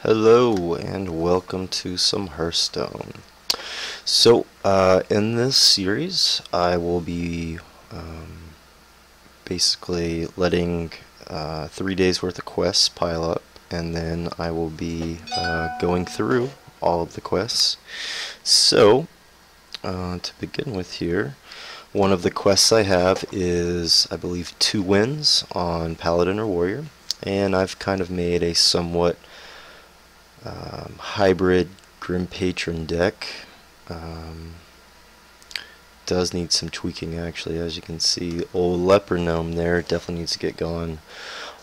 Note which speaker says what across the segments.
Speaker 1: Hello and welcome to some Hearthstone. In this series, I will be basically letting 3 days worth of quests pile up, and then I will be going through all of the quests. To begin with here, one of the quests I have is, I believe, 2 wins on Paladin or Warrior, and I've kind of made a somewhat hybrid Grim Patron deck. Does need some tweaking, actually. As you can see, old Leper Gnome there definitely needs to get going.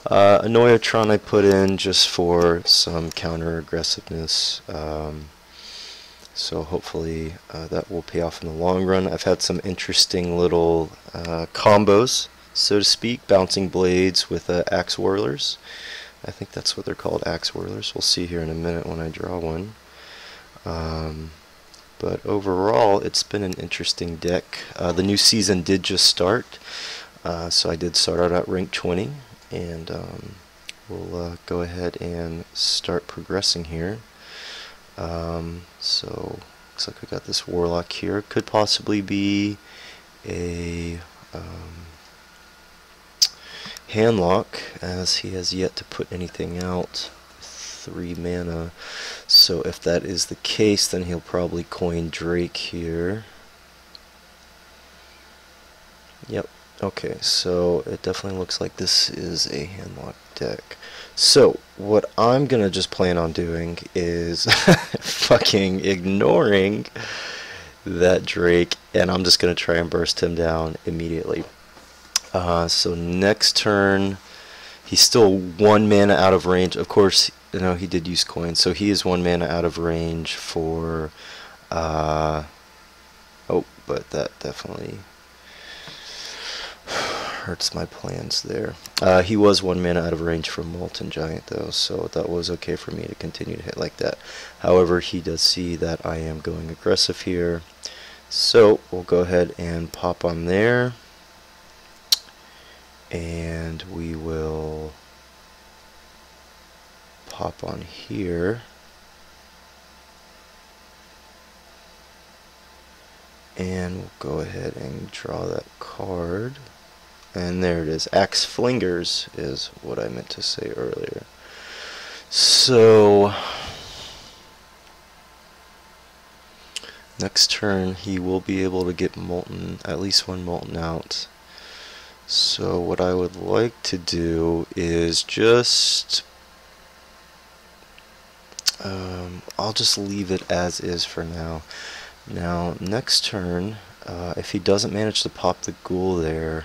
Speaker 1: Annoyatron I put in just for some counter aggressiveness, so hopefully that will pay off in the long run. I've had some interesting little combos, so to speak, bouncing blades with axe whirlers. I think that's what they're called, axe whirlers. We'll see here in a minute when I draw one. But overall, it's been an interesting deck. The new season did just start, so I did start out at rank 20, and we'll go ahead and start progressing here. So looks like we got this Warlock here. Could possibly be a Handlock, as he has yet to put anything out. 3 mana. So if that is the case, then he'll probably coin Drake here. Yep. Okay, so it definitely looks like this is a Handlock deck. So what I'm gonna just plan on doing is fucking ignoring that Drake, and I'm just gonna try and burst him down immediately. So next turn, he's still 1 mana out of range. Of course, you know, he did use coins, so he is 1 mana out of range for oh, but that definitely hurts my plans there. He was 1 mana out of range from Molten Giant, though, so that was okay for me to continue to hit like that. However, he does see that I am going aggressive here, so we'll go ahead and pop on there, and we will pop on here, and we'll go ahead and draw that card, and there it is. Axe Flingers is what I meant to say earlier. So next turn he will be able to get Molten, at least 1 Molten out. So what I would like to do is just I'll just leave it as is for now. Now next turn, if he doesn't manage to pop the ghoul there,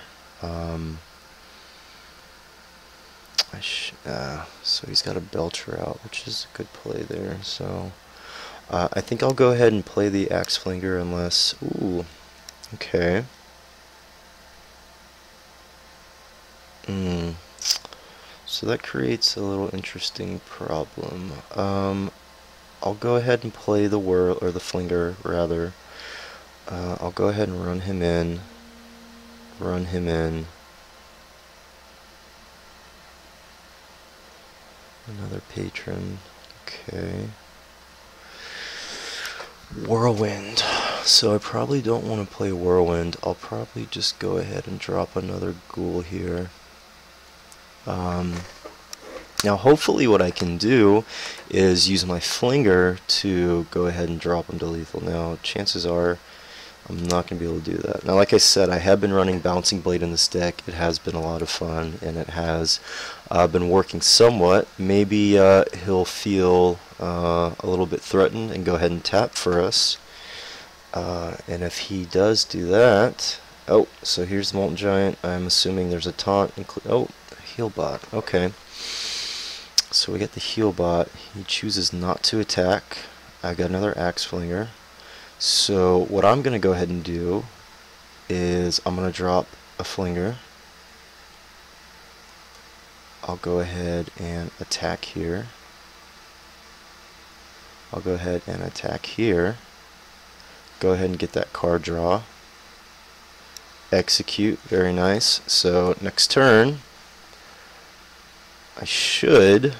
Speaker 1: so he's got a Belcher out, which is a good play there. So I think I'll go ahead and play the Axe Flinger unless, ooh, okay. So that creates a little interesting problem. I'll go ahead and play the or the Flinger rather. I'll go ahead and run him in. Another Patron. Okay. Whirlwind. So I probably don't want to play Whirlwind. I'll probably just go ahead and drop another Ghoul here. Now hopefully what I can do is use my Flinger to go ahead and drop him to lethal. Now chances are I'm not going to be able to do that. Now like I said, I have been running Bouncing Blade in this deck. It has been a lot of fun, and it has been working somewhat. Maybe he'll feel a little bit threatened and go ahead and tap for us. And if he does do that, oh, so here's the Molten Giant. I'm assuming there's a taunt. Oh, Heal Bot. Okay. So we get the Heal Bot. He chooses not to attack. I got another Axe Flinger. So what I'm going to go ahead and do is I'm going to drop a Flinger. I'll go ahead and attack here. I'll go ahead and attack here. Go ahead and get that card draw. Execute. Very nice. So next turn I should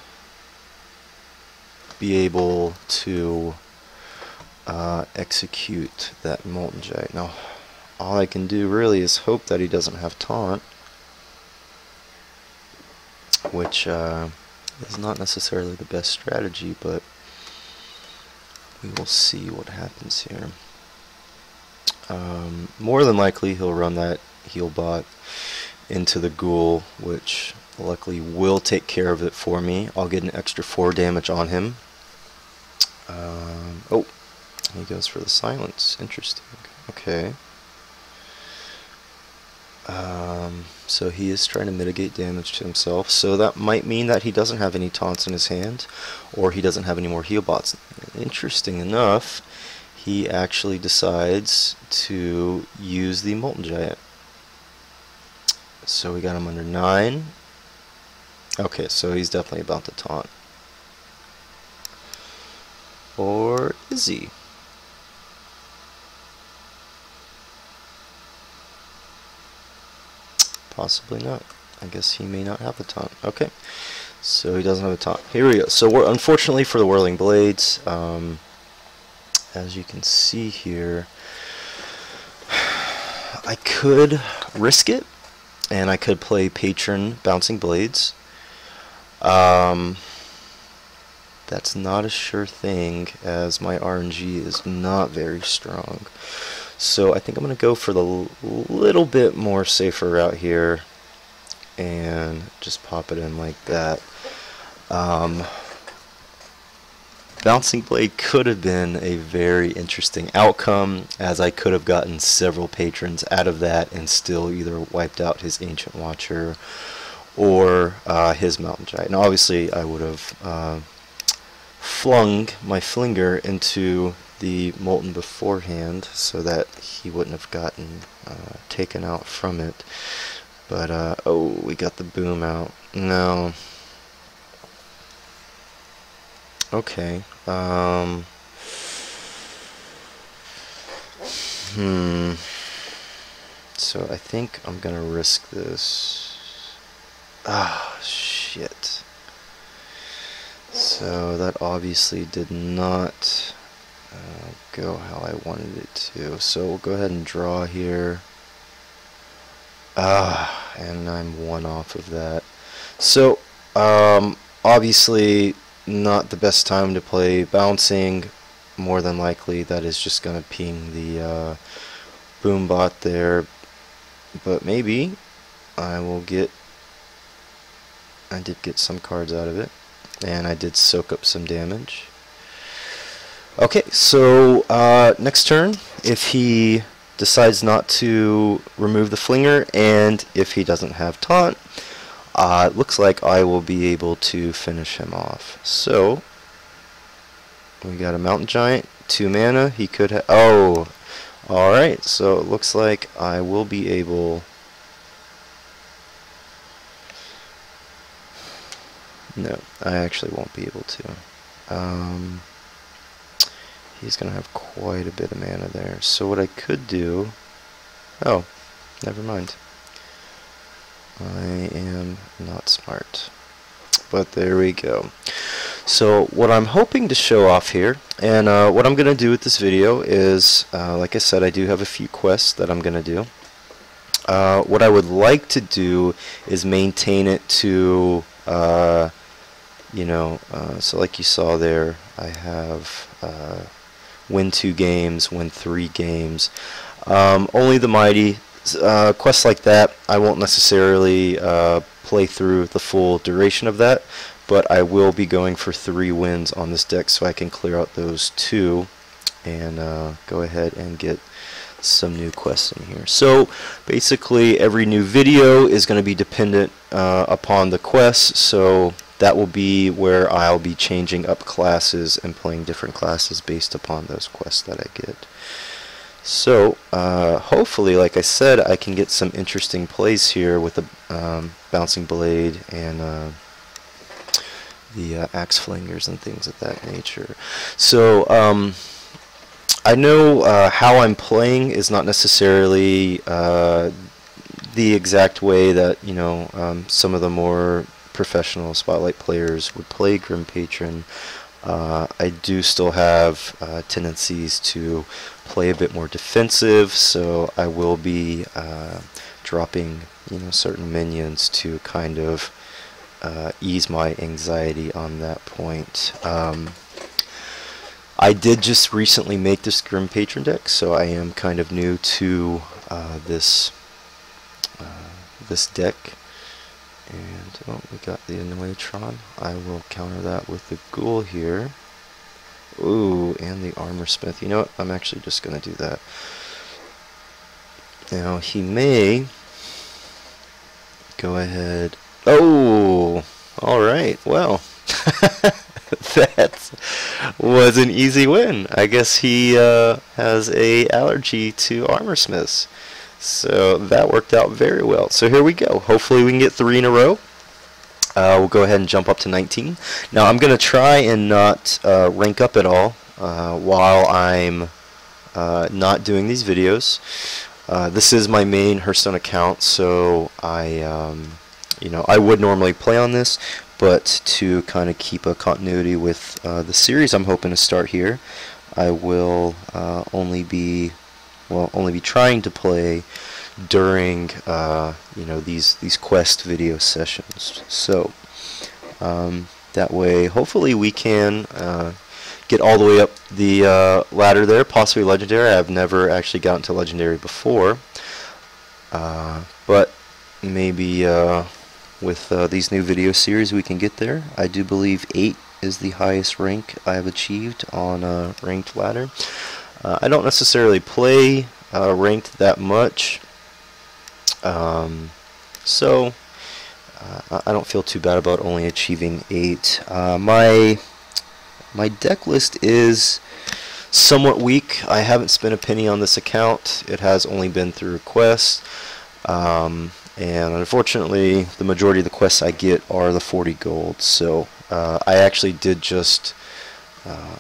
Speaker 1: be able to execute that Molten Giant. Now, all I can do really is hope that he doesn't have taunt, which is not necessarily the best strategy, but we will see what happens here. More than likely he'll run that heal bot into the ghoul, which luckily will take care of it for me. I'll get an extra 4 damage on him. Oh, he goes for the silence. Interesting. Okay. So he is trying to mitigate damage to himself, so that might mean that he doesn't have any taunts in his hand, or he doesn't have any more heal bots. Interesting enough, he actually decides to use the Molten Giant. So we got him under 9. Okay, so he's definitely about to taunt. Or is he? Possibly not. I guess he may not have the taunt. Okay, so he doesn't have a taunt. Here we go. So we're unfortunately for the Whirling Blades, as you can see here, I could risk it, and I could play Patron Bouncing Blades. That's not a sure thing, as my RNG is not very strong. So I think I'm going to go for the little bit more safer route here and just pop it in like that. Bouncing Blade could have been a very interesting outcome, as I could have gotten several patrons out of that and still either wiped out his Ancient Watcher or his Mountain Giant. Now obviously I would have flung my Flinger into the Molten beforehand so that he wouldn't have gotten taken out from it. But oh, we got the boom out. No. Okay. So I think I'm gonna risk this. Ah, shit. So that obviously did not go how I wanted it to. So we'll go ahead and draw here. And I'm 1 off of that. So obviously not the best time to play Bouncing. More than likely that is just going to ping the boom bot there. But maybe I will get... I did get some cards out of it, and I did soak up some damage. Okay, so next turn, if he decides not to remove the Flinger, and if he doesn't have taunt, it looks like I will be able to finish him off. So we got a Mountain Giant, 2 mana. He could have... Oh, alright, so it looks like I will be able... No, I actually won't be able to. He's going to have quite a bit of mana there. So what I could do... Oh, never mind. I am not smart. But there we go. So what I'm hoping to show off here, and what I'm going to do with this video is, like I said, I do have a few quests that I'm going to do. What I would like to do is maintain it to... you know, so like you saw there, I have win 2 games, win 3 games. Only the mighty. Quests like that, I won't necessarily play through the full duration of that, but I will be going for 3 wins on this deck so I can clear out those 2 and go ahead and get some new quests in here. So basically every new video is going to be dependent upon the quests, so that will be where I'll be changing up classes and playing different classes based upon those quests that I get. So hopefully, like I said, I can get some interesting plays here with the Bouncing Blade and the Axe Flingers and things of that nature. So I know how I'm playing is not necessarily the exact way that, you know, some of the more professional Spotlight players would play Grim Patron. I do still have tendencies to play a bit more defensive, so I will be dropping, certain minions to kind of ease my anxiety on that point. I did just recently make this Grim Patron deck, so I am kind of new to this deck. And oh, we got the Annoyatron. I will counter that with the Ghoul here. Ooh, and the Armor Smith. You know what? I'm actually just going to do that. Now, he may go ahead. Oh! Alright, well. That was an easy win. I guess he has a allergy to Armor Smiths. So that worked out very well. So here we go. Hopefully we can get 3 in a row. We'll go ahead and jump up to 19. Now I'm going to try and not rank up at all while I'm not doing these videos. This is my main Hearthstone account, so I would normally play on this, but to kind of keep a continuity with the series I'm hoping to start here, I will only be trying to play during these quest video sessions. So that way, hopefully, we can get all the way up the ladder there, possibly legendary. I've never actually gotten to legendary before, but maybe with these new video series we can get there. I do believe 8 is the highest rank I have achieved on a ranked ladder. I don't necessarily play ranked that much, so I don't feel too bad about only achieving 8. My deck list is somewhat weak. I haven't spent a penny on this account. It has only been through requests, and unfortunately the majority of the quests I get are the 40 gold. So I actually did just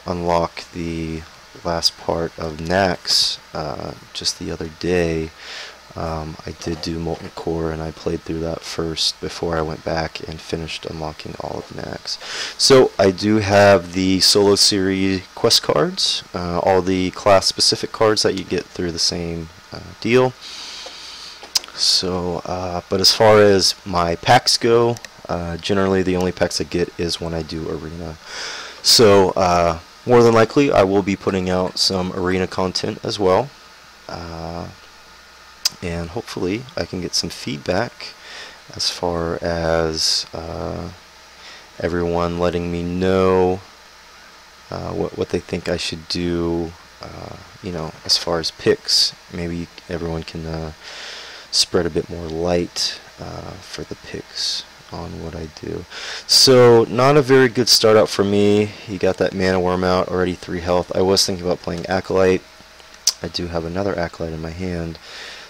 Speaker 1: unlock the last part of Nax just the other day. I did do Molten Core, and I played through that first before I went back and finished unlocking all of Nax. So I do have the solo series quest cards, all the class specific cards that you get through the same deal. So but as far as my packs go, generally the only packs I get is when I do arena. So more than likely I will be putting out some arena content as well, and hopefully I can get some feedback as far as everyone letting me know what they think I should do, as far as picks. Maybe everyone can spread a bit more light for the picks on what I do. So not a very good start out for me. He got that Mana Worm out, already 3 health. I was thinking about playing Acolyte. I do have another Acolyte in my hand,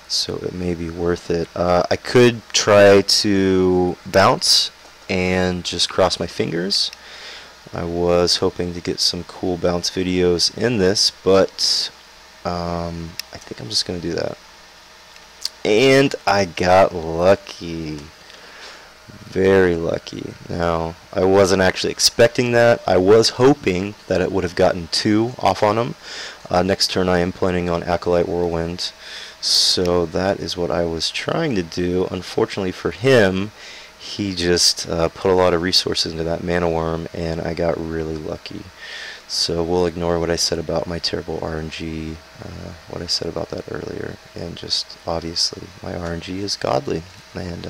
Speaker 1: so it may be worth it. I could try to bounce and just cross my fingers. I was hoping to get some cool bounce videos in this, but I think I'm just going to do that. And I got lucky. Very lucky. Now, I wasn't actually expecting that. I was hoping that it would have gotten 2 off on him. Next turn I am planning on Acolyte Whirlwind. So that is what I was trying to do. Unfortunately for him, he just put a lot of resources into that Mana Worm, and I got really lucky. So we'll ignore what I said about my terrible RNG, what I said about that earlier, and just obviously my RNG is godly, and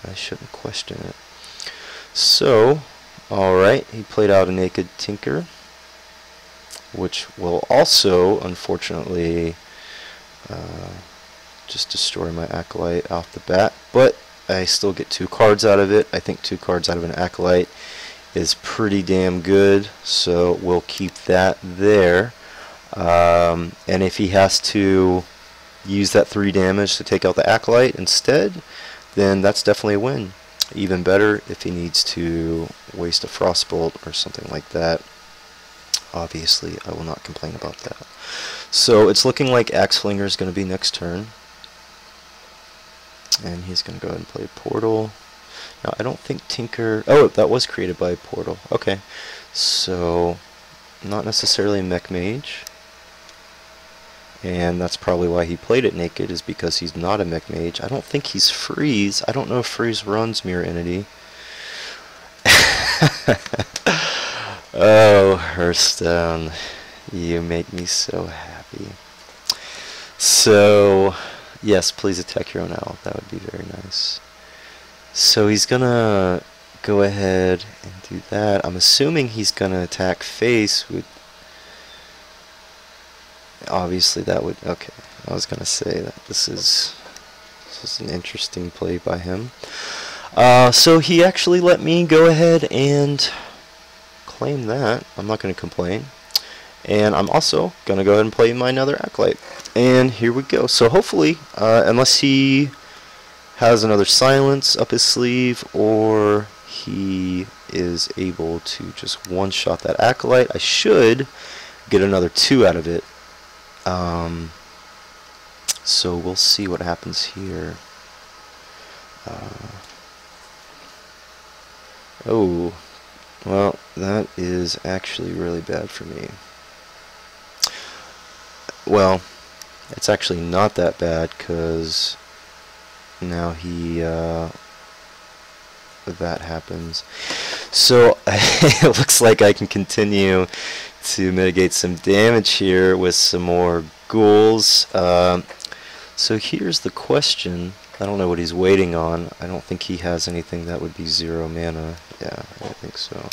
Speaker 1: I shouldn't question it. So, alright, he played out a Naked Tinker, which will also, unfortunately, just destroy my Acolyte off the bat, but I still get 2 cards out of it. I think 2 cards out of an Acolyte is pretty damn good, so we'll keep that there. And if he has to use that 3 damage to take out the Acolyte instead, then that's definitely a win. Even better if he needs to waste a Frostbolt or something like that. Obviously, I will not complain about that. So it's looking like Axe Flinger is going to be next turn. And he's going to go ahead and play Portal. Now, I don't think Tinker... Oh, that was created by Portal. Okay. So, not necessarily a mech mage. And that's probably why he played it naked, is because he's not a mech mage. I don't think he's Freeze. I don't know if Freeze runs Mirror Entity. Oh, Hearthstone, you make me so happy. So, yes, please attack your own owl. That would be very nice. So he's gonna go ahead and do that. I'm assuming he's gonna attack face with... Obviously that would... Okay, I was gonna say that this is an interesting play by him. So he actually let me go ahead and claim that. I'm not gonna complain. And I'm also gonna go ahead and play my another Acolyte. And here we go. So hopefully, unless he has another silence up his sleeve, or he is able to just one-shot that Acolyte, I should get another 2 out of it. So we'll see what happens here. Oh, well, that is actually really bad for me. Well, it's actually not that bad, because now that happens. So it looks like I can continue to mitigate some damage here with some more ghouls. So here's the question. I don't know what he's waiting on. I don't think he has anything that would be 0 mana. Yeah, I don't think so.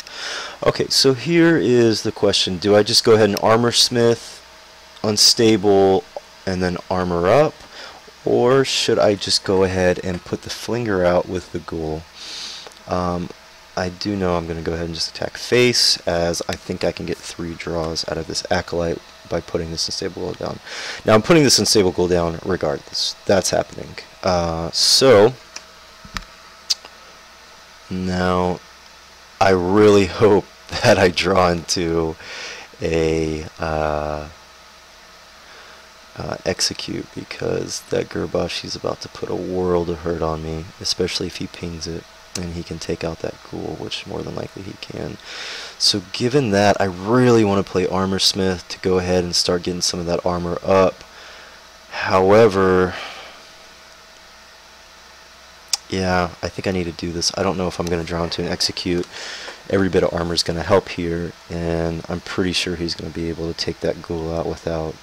Speaker 1: Okay, so here is the question. Do I just go ahead and Armor Smith, Unstable, and then Armor Up? Or should I just go ahead and put the Flinger out with the Ghoul? I do know I'm going to go ahead and just attack face, as I think I can get 3 draws out of this Acolyte by putting this Unstable Ghoul down. Now I'm putting this Unstable Ghoul down regardless. That's happening. So now I really hope that I draw into a execute, because that Gurbashi's about to put a world of hurt on me, especially if he pings it and he can take out that ghoul, which more than likely he can. So given that, I really want to play Armor Smith to go ahead and start getting some of that armor up. However, yeah, I think I need to do this. I don't know if I'm going to draw into an execute. Every bit of armor is going to help here, and I'm pretty sure he's going to be able to take that ghoul out without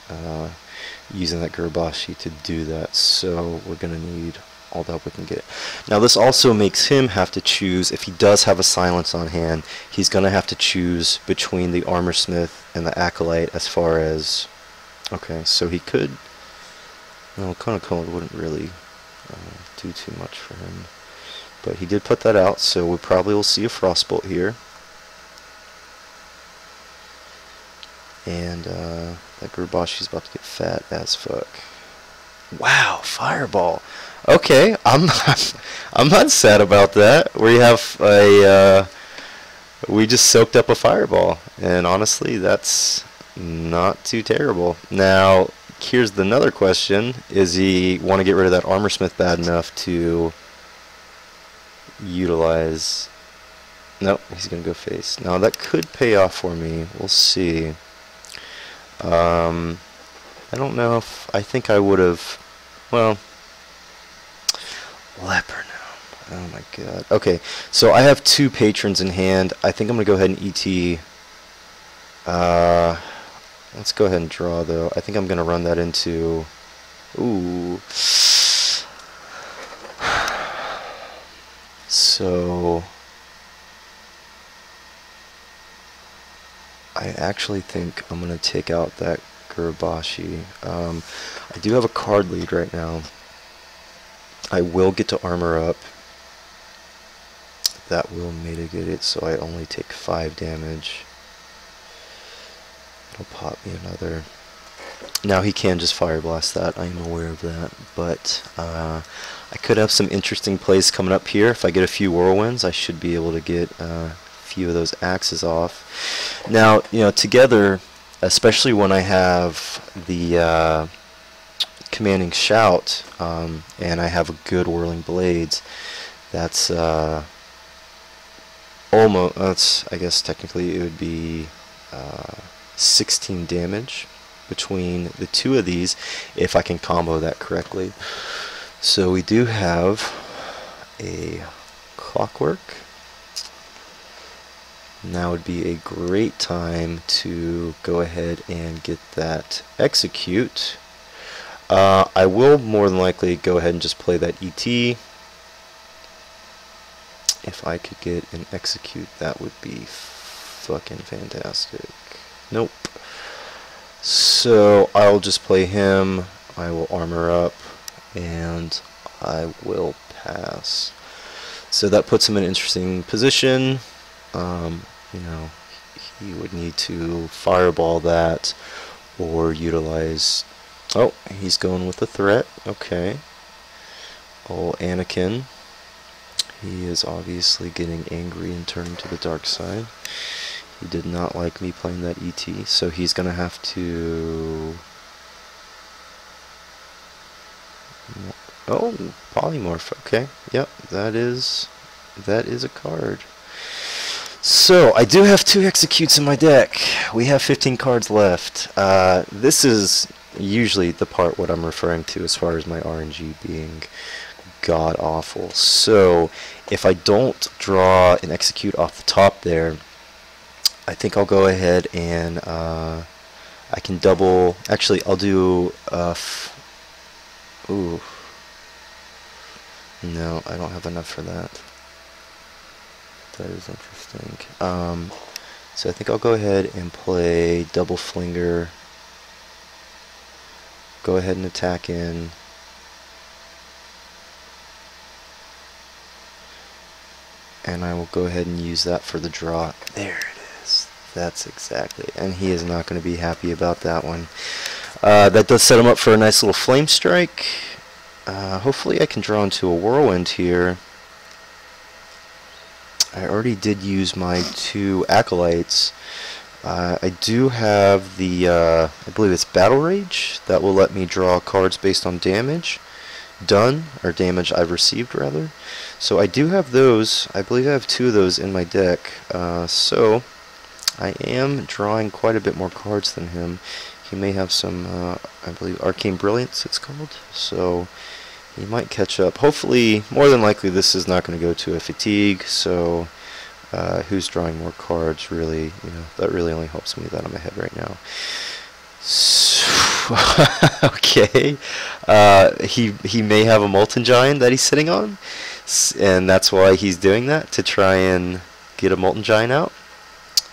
Speaker 1: using that Gurbashi to do that. So we're going to need all the help we can get. Now this also makes him have to choose, if he does have a silence on hand, he's going to have to choose between the Armor Smith and the Acolyte as far as... Okay, so he could... Well, Cone Cold wouldn't really do too much for him. But he did put that out, so we probably will see a Frostbolt here. And that Gurbashi's about to get fat as fuck. Wow, Fireball. Okay, I'm not sad about that. We have a we just soaked up a Fireball, and honestly, that's not too terrible. Now, here's another question: is he want to get rid of that Armor Smith bad enough to utilize? Nope, he's gonna go face. Now that could pay off for me. We'll see. I don't know if I think I would have. Well, Leper now. Oh my god. Okay, so I have 2 patrons in hand. I think I'm gonna go ahead and ET. Let's go ahead and draw though. I think I'm gonna run that into. Ooh. So I actually think I'm going to take out that Gurbashi. I do have a card lead right now. I will get to Armor Up. That will mitigate it, so I only take 5 damage. It'll pop me another. Now he can just Fire Blast that, I am aware of that, but I could have some interesting plays coming up here. If I get a few Whirlwinds, I should be able to get a few of those axes off. Now, you know, together, especially when I have the Commanding Shout, and I have a good Whirling Blades, that's almost, that's, I guess technically it would be 16 damage between the two of these if I can combo that correctly. So we do have a Clockwork. Now would be a great time to go ahead and get that Execute. I will more than likely go ahead and just play that ET. If I could get an Execute, that would be fucking fantastic. Nope. So I'll just play him. I will armor up, and I will pass. So that puts him in an interesting position. You know, he would need to fireball that or utilize. Oh, he's going with the threat. Okay. Oh, Anakin. He is obviously getting angry and turning to the dark side. He did not like me playing that ET, so he's gonna have to. Oh, Polymorph. Okay. Yep, that is a card. So I do have 2 Executes in my deck. We have 15 cards left. This is usually the part what I'm referring to as far as my RNG being god awful. So if I don't draw an Execute off the top there, I think I'll go ahead and I can double. Actually, I'll do. Ooh. No, I don't have enough for that. That is interesting. So I think I'll go ahead and play double Flinger. Go ahead and attack in. And I will go ahead and use that for the draw. There it is. That's exactly. And he is not going to be happy about that one. That does set him up for a nice little Flame Strike. Hopefully I can draw into a Whirlwind here. I already did use my 2 Acolytes. I do have the, I believe it's Battle Rage. That will let me draw cards based on damage done, or damage I've received, rather. So I do have those. I believe I have 2 of those in my deck. So I am drawing quite a bit more cards than him. He may have some, I believe, Arcane Brilliance it's called. So he might catch up. Hopefully, more than likely, this is not going to go to a Fatigue. So who's drawing more cards, really, you know, that really only helps me that I'm ahead right now. So, okay, he may have a Molten Giant that he's sitting on, and that's why he's doing that, to try and get a Molten Giant out.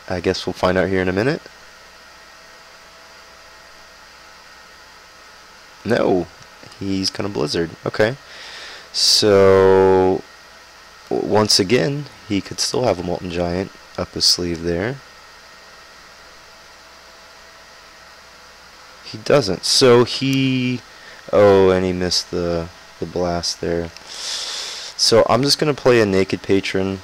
Speaker 1: I guess we'll find out here in a minute. No, he's gonna Blizzard. Okay, so once again, he could still have a Molten Giant up his sleeve there. He doesn't. So he... Oh, and he missed the blast there. So I'm just going to play a Naked Patron.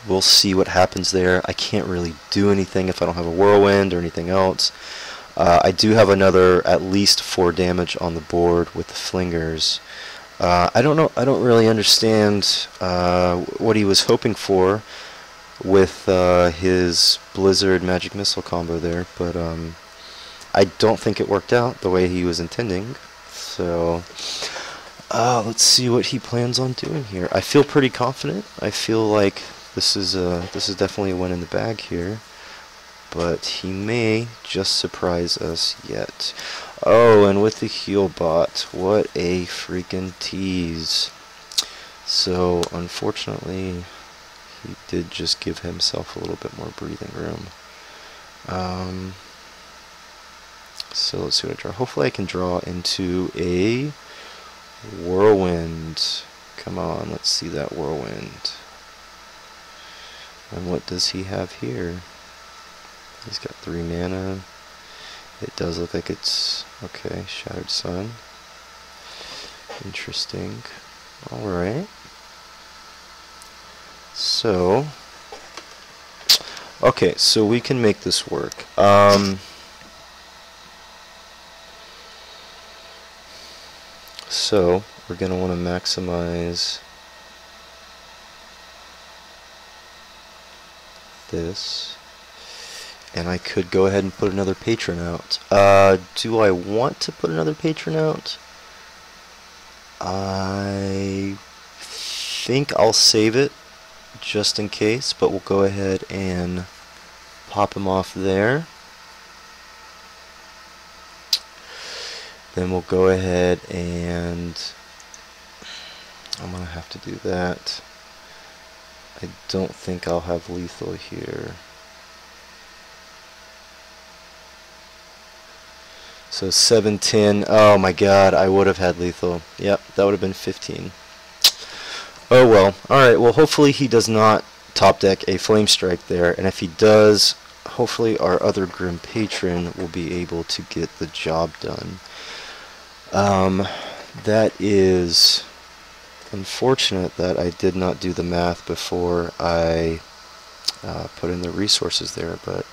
Speaker 1: We'll see what happens there. I can't really do anything if I don't have a Whirlwind or anything else. I do have another at least 4 damage on the board with the Flingers. I don't know. I don't really understand what he was hoping for with his Blizzard Magic Missile combo there, but I don't think it worked out the way he was intending. So let's see what he plans on doing here. I feel pretty confident. I feel like this is definitely a win in the bag here, but he may just surprise us yet. Oh, and with the heal bot, what a freaking tease. So unfortunately, he did just give himself a little bit more breathing room. So let's see what I draw. Hopefully I can draw into a Whirlwind. Come on, let's see that Whirlwind. And what does he have here? He's got 3 mana. It does look like it's... Okay, Shattered Sun. Interesting. Alright. So... Okay, so we can make this work. So, we're going to want to maximize this. And I could go ahead and put another patron out. Do I want to put another patron out? I think I'll save it just in case, but we'll go ahead and pop him off there. Then we'll go ahead and I'm gonna have to do that. I don't think I'll have lethal here. So 7-10. Oh my god, I would have had lethal. Yep, that would have been 15. Oh well. Alright, well hopefully he does not top deck a flame strike there, and if he does, hopefully our other Grim Patron will be able to get the job done. That is unfortunate that I did not do the math before I put in the resources there, but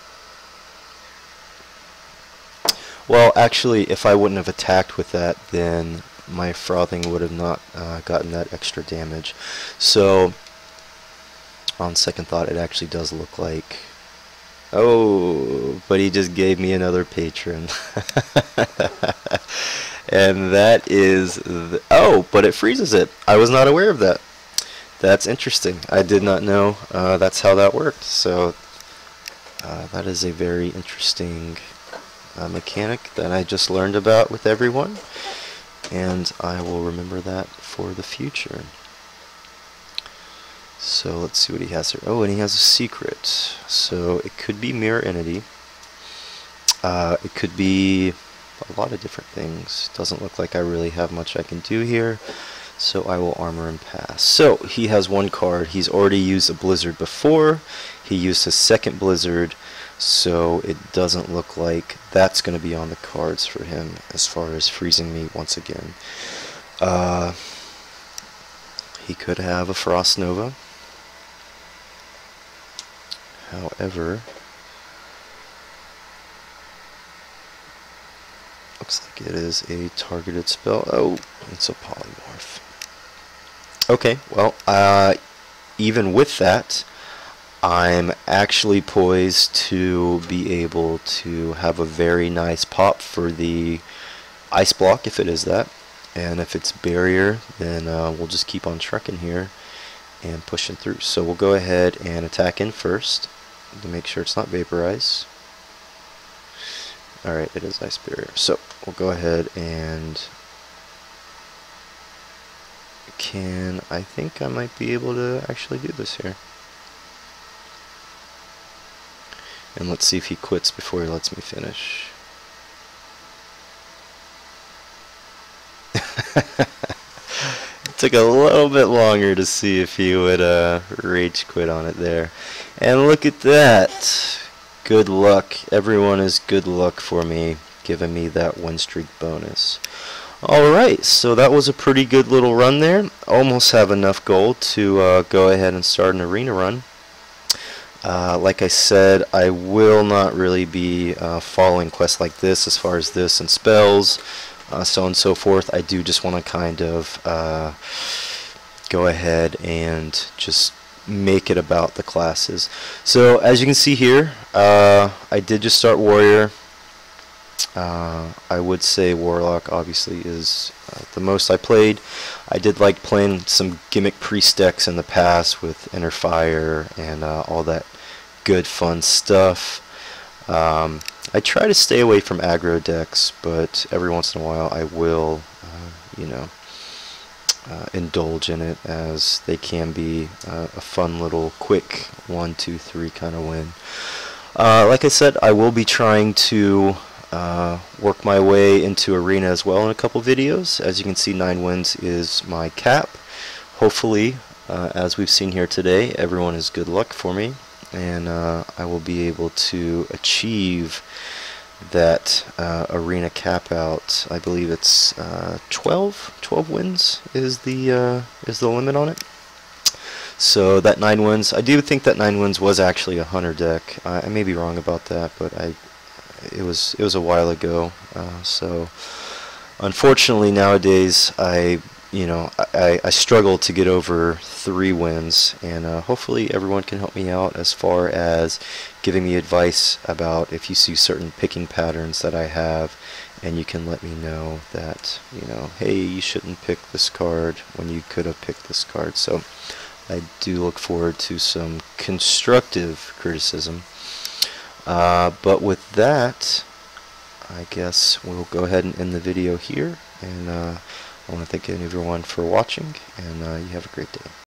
Speaker 1: well, actually, if I wouldn't have attacked with that, then my frothing would have not gotten that extra damage. So, on second thought, it actually does look like... Oh, but he just gave me another patron. And that is... Oh, but it freezes it. I was not aware of that. That's interesting. I did not know that's how that worked. So, that is a very interesting... mechanic that I just learned about with everyone, and I will remember that for the future. So let's see what he has here. Oh, and he has a secret. So it could be Mirror Entity. It could be a lot of different things. Doesn't look like I really have much I can do here, so I will armor and pass. So he has one card. He's already used a Blizzard before. He used his second Blizzard, so it doesn't look like that's going to be on the cards for him as far as freezing me once again. He could have a Frost Nova. However, looks like it is a targeted spell. Oh, it's a polymorph. Okay, well, even with that, I'm actually poised to be able to have a very nice pop for the ice block if it is that, and if it's barrier, then we'll just keep on trucking here and pushing through. So we'll go ahead and attack in first to make sure it's not vaporize. Alright, it is ice barrier. So we'll go ahead and I think I might be able to actually do this here. And let's see if he quits before he lets me finish. It took a little bit longer to see if he would rage quit on it there. And look at that. Good luck. Everyone is good luck for me, giving me that win streak bonus. Alright, so that was a pretty good little run there. Almost have enough gold to go ahead and start an arena run. Like I said, I will not really be following quests like this as far as this and spells, so on and so forth. I do just want to kind of go ahead and just make it about the classes. So as you can see here, I did just start Warrior. I would say Warlock obviously is the most I played. I did like playing some gimmick priest decks in the past with Inner Fire and all that good fun stuff. I try to stay away from aggro decks, but every once in a while I will, you know, indulge in it, as they can be a fun little quick 1, 2, 3 kind of win. Like I said, I will be trying to work my way into arena as well in a couple videos. As you can see, 9 wins is my cap. Hopefully, as we've seen here today, everyone is good luck for me, and I will be able to achieve that arena cap out. I believe it's 12 wins is the limit on it. So that 9 wins, I do think that 9 wins was actually a hunter deck. I may be wrong about that, but it was a while ago. So unfortunately nowadays I you know, I struggle to get over 3 wins, and hopefully everyone can help me out as far as giving me advice about if you see certain picking patterns that I have, and you can let me know that, you know, hey, you shouldn't pick this card when you could have picked this card. So I do look forward to some constructive criticism. But with that, I guess we'll go ahead and end the video here, and I want to thank everyone for watching, and you have a great day.